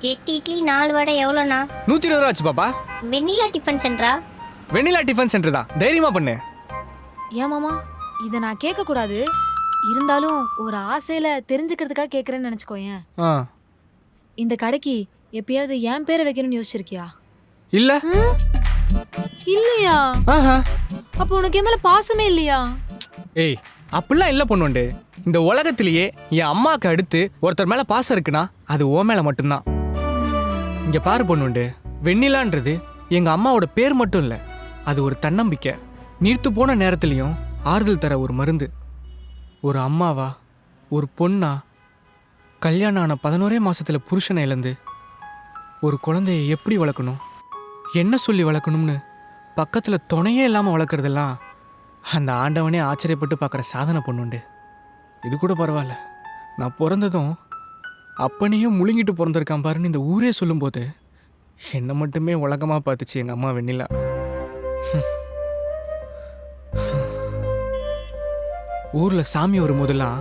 8 இட்லி 4 வடை எவ்வளோண்ணா? 120 ரூபா ஆச்சு பாப்பா. வெண்ணிலா டிஃபன் சென்டரா? வெண்ணிலா டிஃபன் சென்டர் தான், தைரியமா பண்ணு. ஏன் மாமா இதை நான் கேட்கக்கூடாது, இருந்தாலும் ஒரு ஆசையில தெரிஞ்சுக்கிறதுக்காக கேட்குறேன்னு நினச்சிக்கோயேன். ஆ இந்த கடைக்கு எப்பயாவது என் பேரை வைக்கணும்னு யோசிச்சிருக்கியா? இல்ல. இல்லையா? ஆஹா. அப்போ உனக்கு என் மேல பாசமே இல்லையா? ஏய் அப்படிலாம் இல்லை பொண்ணுண்டு. இந்த உலகத்திலேயே என் அம்மாவுக்கு அடுத்து ஒருத்தர் மேலே பாசம் இருக்குன்னா அது ஓ மேலே மட்டும்தான். இங்கே பாரு பொண்ணுண்டு, வெண்ணிலான்றது எங்கள் அம்மாவோட பேர் மட்டும் இல்லை, அது ஒரு தன்னம்பிக்கை. நீர்த்து போன நேரத்துலையும் ஆறுதல் தர ஒரு மருந்து. ஒரு அம்மாவா, ஒரு பொண்ணா, கல்யாணம் ஆன 11 மாசத்துல புருஷனை இழந்து ஒரு குழந்தைய எப்படி வளர்க்கணும், என்ன சொல்லி வளர்க்கணும்னு பக்கத்தில் துணையே இல்லாமல் வளர்க்குறதெல்லாம் அந்த ஆண்டவனே ஆச்சரியப்பட்டு பார்க்குற சாதனை பொண்ணுண்டு. இது கூட பரவாயில்ல, நான் பிறந்ததும் அப்பனையும் முழுங்கிட்டு பிறந்திருக்கான் பாருன்னு இந்த ஊரே சொல்லும்போது என்னை மட்டுமே உலகமாக பார்த்துச்சு எங்கள் அம்மா வெண்ணிலா. ஊரில் சாமி வரும்போதெல்லாம்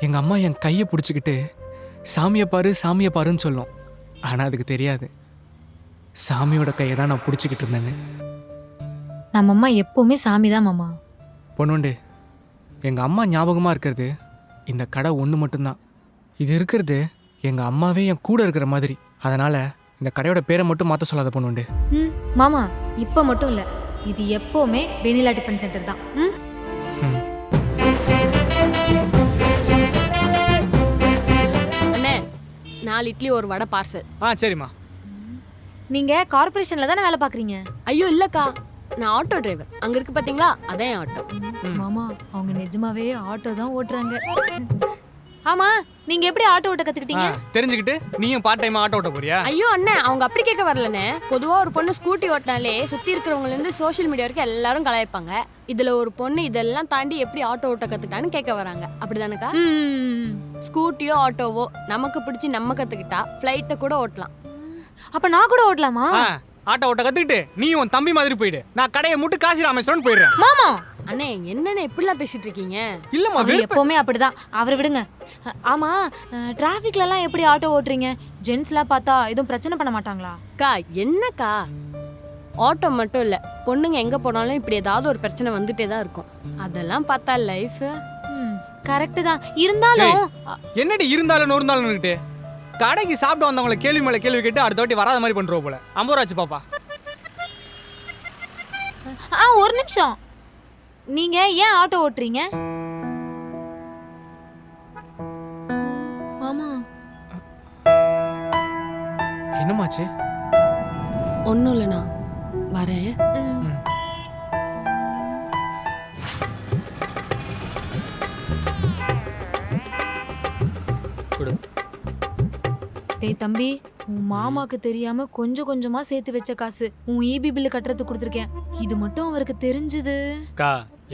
எங்கள் அம்மா என் கையை பிடிச்சிக்கிட்டு சாமியை பாரு சாமியை பாருன்னு சொல்லும். ஆனால் அதுக்கு தெரியாது சாமியோட கையை தான் நான் பிடிச்சிக்கிட்டு இருந்தேன்னு. நம்ம அம்மா எப்பவுமே சாமி தான் மாமா. பொண்ணுண்டு, எங்கள் அம்மா ஞாபகமாக இருக்கிறது இந்த கடை ஒன்று மட்டும்தான். இது இருக்கிறது எங்கள் அம்மாவே என் கூட இருக்கிற மாதிரி. அதனால் இந்த கடையோட பேரை மட்டும் மாற்ற சொல்லாத பொண்ணுண்டு. மாமா இப்போ மட்டும் இல்லை, இது எப்பவுமே வெண்ணிலா டிஃபன் சென்டர் தான். அண்ணே 4 இட்லி ஒரு வடை பார்சல். சரிம்மா. நீங்க கார்பரேஷன்ல தானே வேலை பார்க்குறீங்க? ஐயோ இல்லக்கா, நான் ஆட்டோ டிரைவர். அங்க இருக்கு பாத்தீங்களா, அதான் என் ஆட்டோ. மாமா அவங்க நிஜமாவே ஆட்டோ தான் ஓட்டுறாங்க. ஆமா, நீங்க எப்படி ஆட்டோ ஓட்ட கத்துக்கிட்டீங்க? தெரிஞ்சுக்கிட்டு நீயும் பார்ட் டைம் ஆட்டோ ஓட்ட போறியா? ஐயோ அண்ணே, அவங்க அப்படி கேட்க வரலண்ணே. பொதுவா ஒரு பொண்ணு ஸ்கூட்டி ஓட்டினாலே சுத்தி இருக்கிறவங்கல இருந்து சோஷியல் மீடியா வரைக்கும் எல்லாரும் கலாய்ப்பாங்க. இதுல ஒரு பொண்ணு இதெல்லாம் தாண்டி எப்படி ஆட்டோ ஓட்ட கத்துக்கிட்டான்னு கேட்க வராங்க. அப்படிதானக்கா? ஸ்கூட்டியோ ஆட்டோவோ நமக்கு பிடிச்சி நம்ம கத்துக்கிட்டா ஃப்ளைட்டை கூட ஓட்டலாம். அப்ப நான் கூட ஓட்டலாமா? ஆட்டோ ஓட்ட கத்துக்கிட்டு நீயும் உன் தம்பி மாதிரி போயிடு, நான் கடையை முட்டு காசி ராமேஸ்வரன் போயிடுறேன். மாமா அண்ணே என்னண்ணே இப்படிலாம் பேசிட்டு இருக்கீங்க? இல்லம்மா, எப்பவுமே அப்படிதான், அவரை விடுங்க. ஆமா, டிராஃபிக்ல எல்லாம் எப்படி ஆட்டோ ஓட்டுறீங்க? ஜென்ஸ்லாம் பார்த்தா எதுவும் பிரச்சனை பண்ண மாட்டாங்களா? அக்கா என்னக்கா, ஆட்டோ மட்டும் இல்ல, பொண்ணுங்க எங்க போனாலும் இப்படி ஏதாவது ஒரு பிரச்சனை வந்துட்டே தான் இருக்கும். அதெல்லாம் பார்த்தா லைஃப் கரெக்ட் தான். இருந்தாலும் என்னடி இருந்தாலும் நொறுந்தாலும் கடைக்கு சாப்பிட்டு வந்தவங்களை கேள்வி மேல கேள்வி கேட்டு அடுத்த வாட்டி வராத மாதிரி பண்றோம் போல. 50 ரூபா ஆச்சு பாப்பா. ஒரு நிமிஷம், நீங்க ஏன் ஆட்டோ ஓட்டுறீங்க? மாமா என்னமாச்சு? ஒன்றும் இல்லைண்ணா, வரேன். டேய் தம்பி, உன் மாமாக்கு தெரியாம கொஞ்சம் கொஞ்சமா சேர்த்து வச்ச காசு உன் ஈபி பில்லு கட்டுறதுக்கு கொடுத்துருக்கேன். இது மட்டும் அவருக்கு தெரிஞ்சது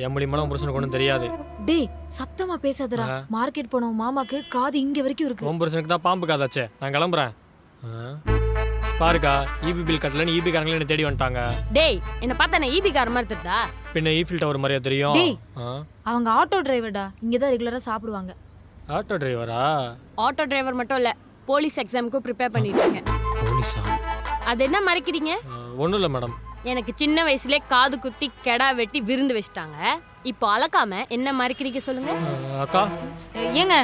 என் மூலியமா புருஷனுக்கு ஒன்றும் தெரியாது. டேய் சத்தமா பேசாதடா, மார்க்கெட் போன உன் மாமாக்கு காது இங்க வரைக்கும் இருக்கு. உன் புருஷனுக்கு தான் பாம்பு காதாச்சே. நான் கிளம்புறேன். பாருக்கா, ஈபி பில் கட்டலன்னு ஈபி காரங்களே என்ன தேடி வந்துட்டாங்க. டேய் என்ன பார்த்தா நான் ஈபி கார மாதிரி தெரியுதா? பின்ன ஈஃபில் டவர் மாதிரியா தெரியும்? டேய் அவங்க ஆட்டோ டிரைவர்டா, இங்க தான் ரெகுலரா சாப்பிடுவாங்க. ஆட்டோ டிரைவரா? ஆட்டோ டிரைவர் மட்டும் இல்ல, போலீஸ் எக்ஸாமுக்கு ப்ரிப்பேர் பண்ணிட்டு இருக்கேன். போலீஸா? அது என்ன மறைக்கிறீங்க? ஒன்றும் இல்லை மேடம். எனக்கு சின்ன வயசுலே காது குத்தி கெடா வெட்டி விருந்து வச்சிட்டாங்க. இப்போ அலக்காம என்ன மறைக்கிறீங்க சொல்லுங்க. அக்கா ஏங்க,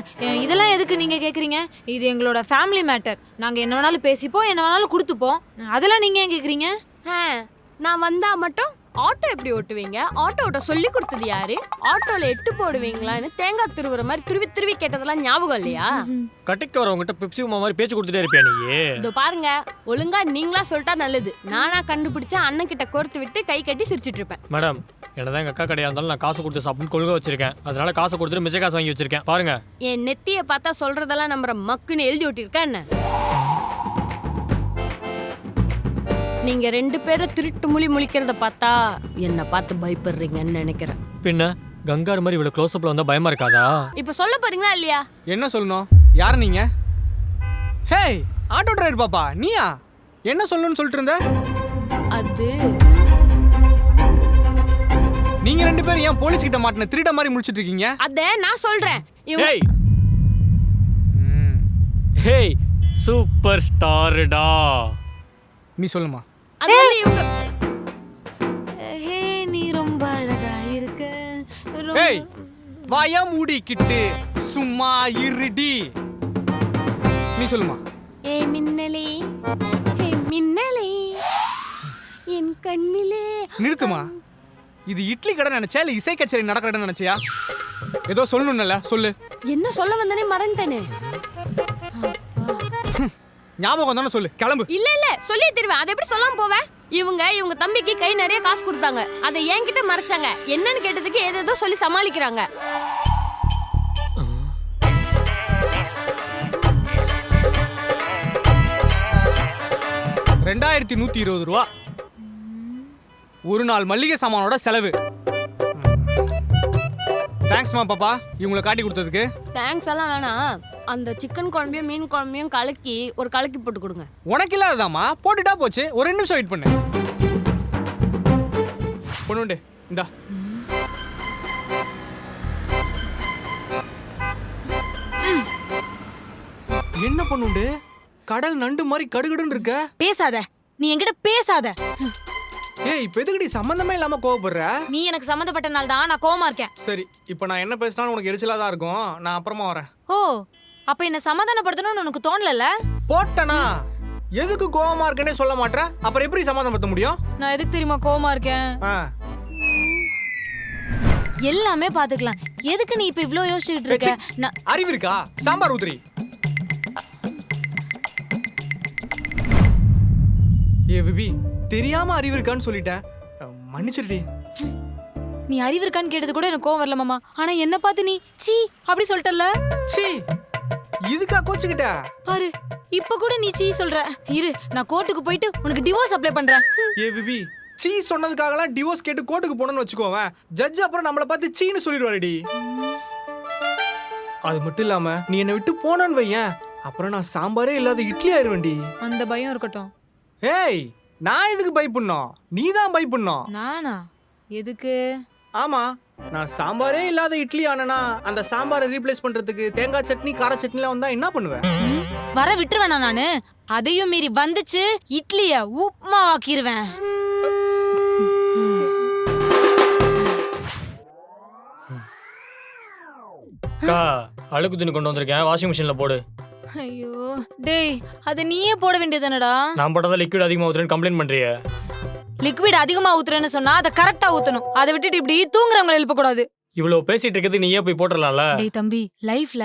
இதெல்லாம் எதுக்கு நீங்க கேக்குறீங்க? இது எங்களோட ஃபேமிலி மேட்டர். நாங்க என்ன வேணாலும் பேசிப்போம், என்ன வேணாலும் கொடுத்துப்போம். அதெல்லாம் நீங்க ஏன் கேக்குறீங்க? நான் வந்தா மட்டும் ஆட்டோ எப்படி ஓட்டுவீங்க? ஆட்டோ ஓட்ட சொல்லி கொடுத்தது யாரு? ஆட்டோல எட்டு போடுவீங்களான்னு தேங்காய் துருவுற மாதிரி துருவி துருவி கேட்டதெல்லாம் ஞாபகம் இல்லையா? கட்டிக்கு வரவங்ககிட்ட பெப்சி உமா மாதிரி பேச்சு கொடுத்துட்டே இருப்பியா நீ? இதோ பாருங்க, ஒழுங்கா நீங்களா சொல்லிட்டா நல்லது. நானா கண்டுபிடிச்சா அண்ணன் கிட்ட கோர்த்து விட்டு கை கட்டி சிரிச்சிட்டு இருப்பேன். மேடம், என்னதான் எங்க அக்கா கடையா இருந்தாலும் நான் காசு கொடுத்து சாப்பிட்டு கொள்கை வச்சிருக்கேன். அதனால காசு கொடுத்துட்டு மிச்ச காசு வாங்கி வச்சிருக்கேன். பாருங்க, என் நெத்திய பார்த்தா சொல்றதெல்லாம் நம்புற மக்குன்னு எழுதி ஓட்டிருக்கா என்ன? நீங்க 2 பேரும் திருட்டு முழி முழிக்கிறத பார்த்தா என்ன பார்த்து பயப்படுறீங்கன்னு நினைக்கிறேன். பின்ன கங்கார் மாதிரி இவ்வளவு க்ளோஸ் அப்ல வந்தா பயமா இருக்காதா? இப்ப சொல்ல போறீங்களா இல்லையா? என்ன சொல்லணும்? யார் நீங்க? ஹேய் ஆட்டோ டிரைவர் பாப்பா, நீயா? என்ன சொல்லணும்னு சொல்லிட்டு இருந்த? அது நீங்க 2 பேரும் ஏன் போலீஸ் கிட்ட மாட்டின திருட மாதிரி முழிச்சிட்டு இருக்கீங்க? அத நான் சொல்றேன். ஹேய் ஹேய், சூப்பர் ஸ்டார்டா. நீ சொல்லுமா. அது வந்து இவங்க ஹே நீ ரொம்ப அழகா இருக்க. ஏய் வாயா மூடிக்கிட்டு சும்மா இருடி. நீ சொல்லுமா. ஏய் மின்னலே ஏய் மின்னலே என் கண்ணிலே. நிறுத்துமா. இது இட்லி கடை நினைச்சா இல்ல இசை கச்சேரி நடக்கிற இடம் நினைச்சியா? ஏதோ சொல்லணும்ல சொல்லு. என்ன சொல்ல வந்தனே மறந்துட்டேனே. ஞாபகம் தானே சொல்லு. கிளம்பு. இல்ல சொல்லி தருவேன். அதை எப்படி சொல்லாம போவேன்? இவங்க தம்பிக்கு கை நிறைய காசு கொடுத்தாங்க. அதை என்கிட்ட மறைச்சாங்க. என்னன்னு கேட்டதுக்கு ஏதேதோ சொல்லி சமாளிக்கிறாங்க. $2120 ஒரு நாள் மல்லிகை சாமானோட செலவு. தேங்க்ஸ்மா பாப்பா இவங்களை காட்டி கொடுத்ததுக்கு. தேங்க்ஸ் எல்லாம் வேணாம். அந்த சிக்கன் குழம்பையும் மீன் குழம்பையும் கலக்கி ஒரு கலக்கி போட்டு கொடுங்க. உனக்கு இல்லாததாமா போட்டுட்டா போச்சு. ஒரு 2 நிமிஷம் வெயிட் பண்ணு. பொண்ணுண்டு இந்தா. என்ன பொண்ணுண்டு கடல் நண்டு மாதிரி கடுகடுன்னு இருக்க. பேசாத, நீ என்கிட்ட பேசாத. ஏய் இப்ப எதுக்குடி சம்பந்தமே இல்லாம கோவப்படுற? நீ எனக்கு சம்மந்தப்பட்டனால தான் நான் கோவமா இருக்கேன். சரி இப்போ நான் என்ன பேசினாலும் உனக்கு எரிச்சலா தான் இருக்கும். நான் அப்புறமா வரேன். ஓ, அப்ப என்ன சமாதானப்படுத்தணும்னு உனக்கு தோணலல்ல? போட்டனா எதுக்கு கோவமா இருக்கேனே சொல்ல மாட்டற. அப்புறம் எப்படி சமாதானப்படுத்த முடியும்? நான் எதுக்கு தெரியுமா கோவமா இருக்கேன்? எல்லாமே பாத்துக்கலாம். எதுக்கு நீ இப்ப இவ்ளோ யோசிச்சுட்டு இருக்க? நான் அறிவு இருக்கா? சாம்பார் ஊத்துறி. ஏ விபி தெரியாம அறிவு இருக்கான்னு சொல்லிட்டேன். மன்னிச்சிருடி. நீ அறிவு இருக்கான்னு கேட்டது கூட எனக்கு கோவம் வரல மாமா. ஆனா என்ன பார்த்து நீ சீ அப்படி சொல்லிட்டல்ல. சீ இதுக்கா கோச்சுக்கிட்ட? பாரு இப்ப கூட நீ சீ சொல்ற. இரு நான் கோர்ட்டுக்கு போயிட்டு உனக்கு டிவோர்ஸ் அப்ளை பண்றேன். ஏ விபி சீ சொன்னதுக்காகலாம் டிவோர்ஸ் கேட்டு கோர்ட்டுக்கு போனோம்னு வச்சுக்கோவேன். ஜட்ஜ் அப்புறம் நம்மளை பார்த்து சீன்னு சொல்லிடுவாருடி. அது மட்டும் இல்லாம நீ என்னை விட்டு போனான்னு வையேன், அப்புறம் நான் சாம்பாரே இல்லாத இட்லி ஆயிருவேன்டி. அந்த பயம் இருக்கட்டும். ஏய் நான் எதுக்கு பயப்படணும்? நீ தான் பயப்படணும். நானா? எதுக்கு? ஆமா நான் சாம்பாரே இல்லாத இட்லி ஆனனா அந்த சாம்பாரை ரீப்ளேஸ் பண்றதுக்கு தேங்காய் சட்னி கார சட்னிலாம் வந்தா என்ன பண்ணுவேன்? வர விட்டுருவேனா நானு? அதையும் மீறி வந்துச்சு இட்லிய உப்புமா ஆக்கிடுவேன். அக்கா அழுக்கு துணி கொண்டு வந்திருக்கேன், வாஷிங் மிஷின்ல போடு. ஐயோ டேய் அதை நீயே போட வேண்டியதானடா. நான் போட்டதா லிக்விட் அதிகமாக ஊத்துறேன்னு கம்ப்ளைண்ட் பண்றியே. லிக்விட் அதிகமா ஊத்துறேன்னு சொன்னா அதை கரெக்டா ஊத்தணும். அதை விட்டுட்டு இப்படி தூங்குறவங்களை எழுப்ப கூடாது. இவ்வளவு பேசிட்டு இருக்கிறது நீயே போய் போட்டுடலாம்ல. டேய் தம்பி லைஃப்ல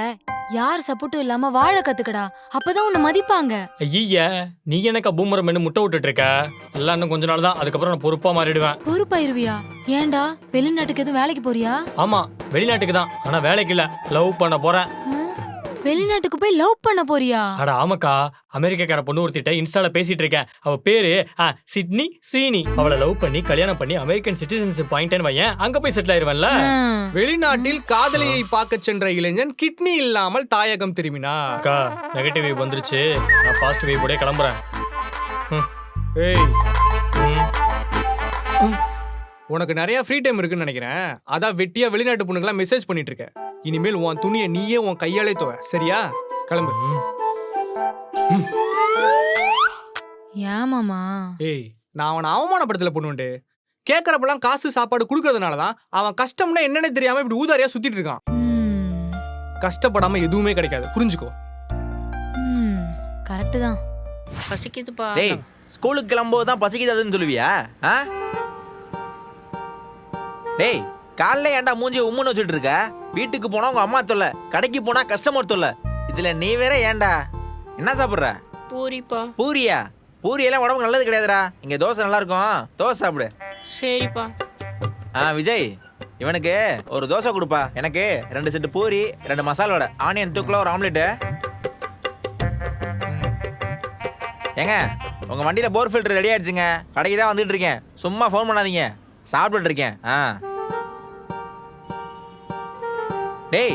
யார் சப்போர்ட்டும் இல்லாம வாழ கத்துக்கடா. அப்பதான் உன்னை மதிப்பாங்க. ஐய நீ எனக்கு பூமரம் என்ன முட்டை விட்டுட்டு இருக்க. எல்லாம் இன்னும் கொஞ்ச நாள் தான், அதுக்கப்புறம் நான் பொறுப்பா மாறிடுவேன். பொறுப்பாயிருவியா? ஏன்டா வெளிநாட்டுக்கு எதுவும் வேலைக்கு போறியா? ஆமா வெளிநாட்டுக்கு தான், ஆனா வேலைக்கு இல்ல, லவ் பண்ண போறேன். வெளிநாட்டுக்கு போய் லவ் பண்ண போறியா? அட ஆமாக்கா, அமெரிக்காக்கார பொண்ணு ஒருத்திட்ட இன்ஸ்டால பேசிட்டு இருக்கேன். அவ பேரு சிட்னி ஸ்ரீனி. அவளை லவ் பண்ணி கல்யாணம் பண்ணி அமெரிக்கன் சிட்டிசன்ஷிப் வாங்கிட்டேன்னு வையன், அங்க போய் செட்டில் ஆயிருவேன்ல. வெளிநாட்டில் காதலியை பார்க்க சென்ற இளைஞன் கிட்னி இல்லாமல் தாயகம் திரும்பினார். அக்கா நெகட்டிவ் வேவ் வந்துருச்சு, நான் பாசிட்டிவ் வேவ் கூட கிளம்புறேன். ஏய் ம். உனக்கு நிறைய ஃப்ரீ டைம் இருக்குன்னு நினைக்கிறேன். அதான் வெட்டியா வெளிநாட்டு பொண்ணுங்களாம் மெசேஜ் பண்ணிட்டு இருக்க. இனிமேல் உன் துணியை நீயே உன் கையாலே துவ, சரியா? கிளம்பு. ஏமாமா? ஏய் நான் அவனை அவமானப்படுத்தல பொண்ணுண்டு. கேட்கறப்பெல்லாம் காசு சாப்பாடு கொடுக்கறதுனாலதான் அவன் கஷ்டம்னா என்னன்னு தெரியாம இப்படி ஊதாரியா சுத்திட்டு இருக்கான். கஷ்டப்படாம எதுவுமே கிடைக்காது, புரிஞ்சுக்கோ. கரெக்ட் தான். பசிக்குதுப்பா. டேய் ஸ்கூலுக்கு கிளம்பும்போது தான் பசிக்குதுன்னு சொல்லுவியா? டேய் காலைல ஏன்டா மூஞ்சி உம்முன்னு வச்சுட்டு இருக்க? வீட்டுக்கு போனா உங்க அம்மா தொல்லை, கடைக்கு போனா கஸ்டமர் தொல்லை, இதுல நீ வேற ஏன்டா? என்ன சாப்பிடுற? பூரிப்பா. பூரியா? பூரியெல்லாம் உடம்புக்கு நல்லது கிடையாதுடா. இங்க தோசை நல்லா இருக்கும், தோசை சாப்பிடு. சரிப்பா. விஜய் இவனுக்கு ஒரு தோசை கொடுப்பா, எனக்கு 2 செட்டு பூரி 2 மசாலா வடை, ஆனியன் தூக்கல ஒரு ஆம்லெட்டு. ஏங்க உங்க வண்டியில போர் ஃபில்டர் ரெடி ஆயிடுச்சுங்க, கடைக்கு தான் வந்துட்டு இருக்கேன், சும்மா ஃபோன் பண்ணாதீங்க, சாப்பிட்டு இருக்கேன். டேய்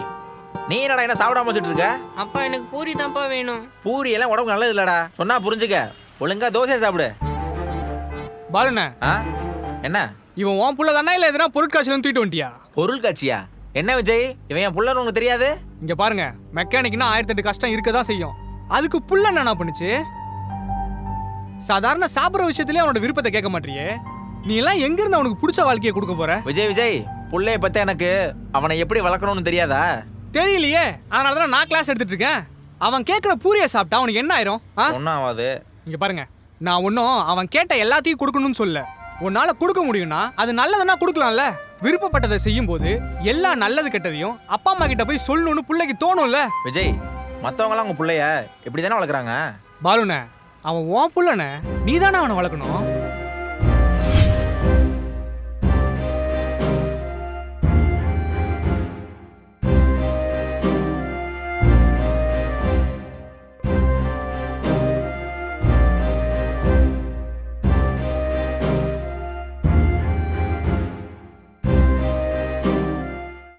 நீ என்னடா என்ன சாப்பிடாம வச்சுட்டு இருக்க? அப்பா எனக்கு பூரி தான்ப்பா வேணும். பூரி எல்லாம் உடம்புக்கு நல்லது இல்லடா, சொன்னா புரிஞ்சுக்க, ஒழுங்கா தோசையை சாப்பிடு. பாலுண்ண என்ன இவன் உன் புள்ள தானே இல்ல எதனா பொருட்காட்சியில தூக்கிட்டு வந்துட்டியா? பொருள் காட்சியா? என்ன விஜய் இவன் என் புள்ளன்னு உனக்கு தெரியாது? இங்க பாருங்க, மெக்கானிக்னா 1008 கஷ்டம் இருக்கதான் செய்யும். அதுக்கு புள்ள என்ன பண்ணுச்சு? சாதாரண சாப்பிட்ற விஷயத்திலே அவனோட விருப்பத்தை கேட்க மாட்டியே. நீ எல்லாம் எங்க இருந்து அவனுக்கு பிடிச்ச வாழ்க்கையை கொடுக்க போற? விஜய் புள்ளைய பத்தி எனக்கு அவனை எப்படி வளர்க்கணும்னு தெரியாதா? தெரியலையே. அதனால தான் நான் கிளாஸ் எடுத்துட்டு இருக்கேன். அவன் கேட்குற பூரியை சாப்பிட்டா அவனுக்கு என்ன ஆயிரும்? ஒன்றும் ஆகாது. இங்க பாருங்க, நான் ஒன்றும் அவன் கேட்ட எல்லாத்தையும் கொடுக்கணும்னு சொல்ல. உன்னால கொடுக்க முடியும்னா அது நல்லதுன்னா கொடுக்கலாம்ல. விருப்பப்பட்டதை செய்யும் போது எல்லா நல்லது கெட்டதையும் அப்பா அம்மா கிட்ட போய் சொல்லணும்னு பிள்ளைக்கு தோணும்ல. விஜய், மற்றவங்களாம் உங்க பிள்ளைய இப்படி தானே வளர்க்குறாங்க. பாலுண்ணே, அவன் உன் புள்ளண்ணே, நீ தானே அவனை வளர்க்கணும்.